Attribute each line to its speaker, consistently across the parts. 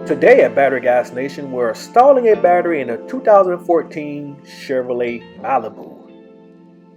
Speaker 1: Today at Battery Guyz Nation, we're installing a battery in a 2014 Chevrolet Malibu.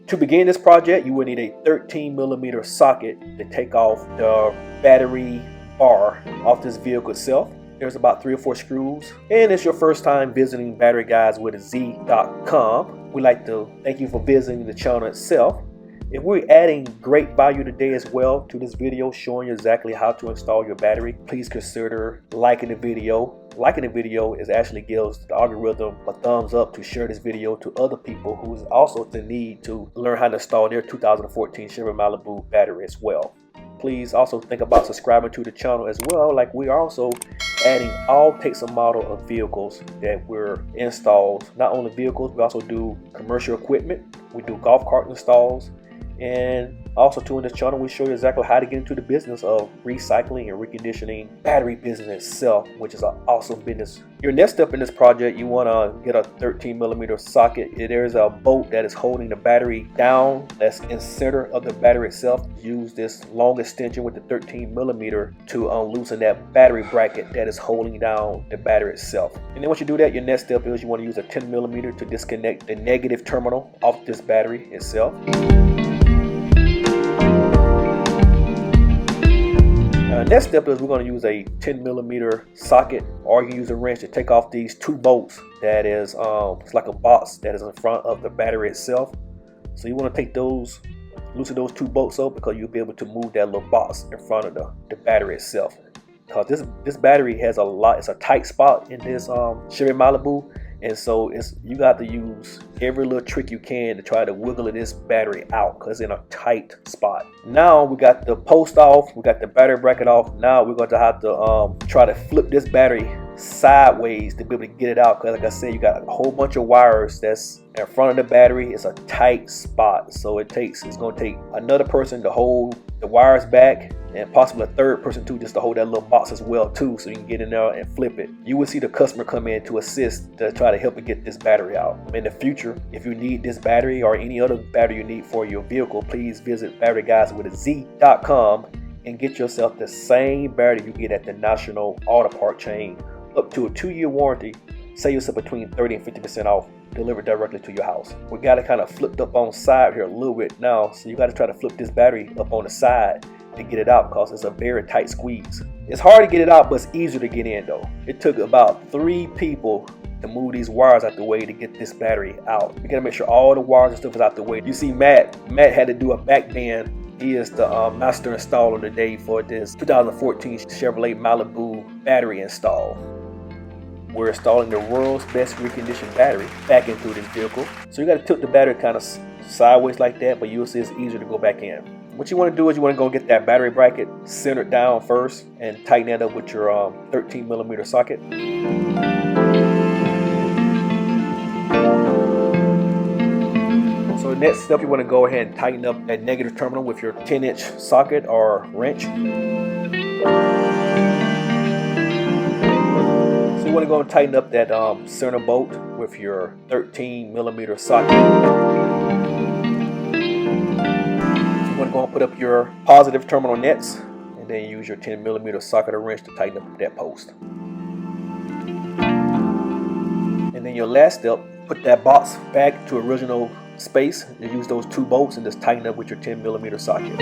Speaker 1: To begin this project, you will need a 13mm socket to take off the battery bar off this vehicle itself. There's about 3 or 4 screws. And it's your first time visiting batteryguyzwithaz.com. We'd like to thank you for visiting the channel itself. If we're adding great value today as well to this video, showing you exactly how to install your battery, please consider liking the video. Liking the video actually gives the algorithm a thumbs up to share this video to other people who also need to learn how to install their 2014 Chevrolet Malibu battery as well. Please also think about subscribing to the channel as well. Like, we are also adding all takes and model of vehicles that we're installs. Not only vehicles, we also do commercial equipment. We do golf cart installs. And also too, in this channel, we show you exactly how to get into the business of recycling and reconditioning battery business itself, which is an awesome business. Your next step in this project, you want to get a 13mm socket. There's a bolt that is holding the battery down that's in center of the battery itself. Use this long extension with the 13mm to loosen that battery bracket that is holding down the battery itself. And then once you do that, your next step is you want to use a 10mm to disconnect the negative terminal off this battery itself. Next step is we're going to use a 10mm socket, or you can use a wrench to take off these 2 bolts that is it's like a box that is in front of the battery itself. So you want to take those, loosen those 2 bolts up, because you'll be able to move that little box in front of the battery itself. Because this battery has it's a tight spot in this Chevy Malibu. And so you got to use every little trick you can to try to wiggle this battery out, because it's in a tight spot. Now we got the post off, we got the battery bracket off. Now we're going to have to try to flip this battery sideways to be able to get it out, because like I said, you got a whole bunch of wires that's in front of the battery. It's a tight spot, so it's going to take another person to hold the wires back, and possibly a third person too, just to hold that little box as well too, so you can get in there and flip it. You will see the customer come in to assist to try to help you get this battery out. In the future, if you need this battery or any other battery you need for your vehicle, please visit batteryguyzwithaz.com and get yourself the same battery you get at the national auto part chain, up to a 2-year warranty. Save yourself between 30 and 50% off, delivered directly to your house. We got it kind of flipped up on side here a little bit now, so you got to try to flip this battery up on the side to get it out, because it's a very tight squeeze. It's hard to get it out, but it's easier to get in though. It took about 3 people to move these wires out the way to get this battery out. We gotta make sure all the wires and stuff is out the way. You see Matt had to do a back bend. He is the master installer today for this 2014 Chevrolet Malibu battery install. We're installing the world's best reconditioned battery back into this vehicle. So you got to tilt the battery kind of sideways like that, but you'll see it's easier to go back in. What you want to do is you want to go get that battery bracket centered down first and tighten that up with your 13mm socket. So next step, you want to go ahead and tighten up that negative terminal with your 10-inch socket or wrench. You want to go and tighten up that center bolt with your 13mm socket. You want to go and put up your positive terminal nets, and then use your 10mm socket or wrench to tighten up that post. And then your last step, put that box back to original space and use those 2 bolts and just tighten up with your 10mm socket.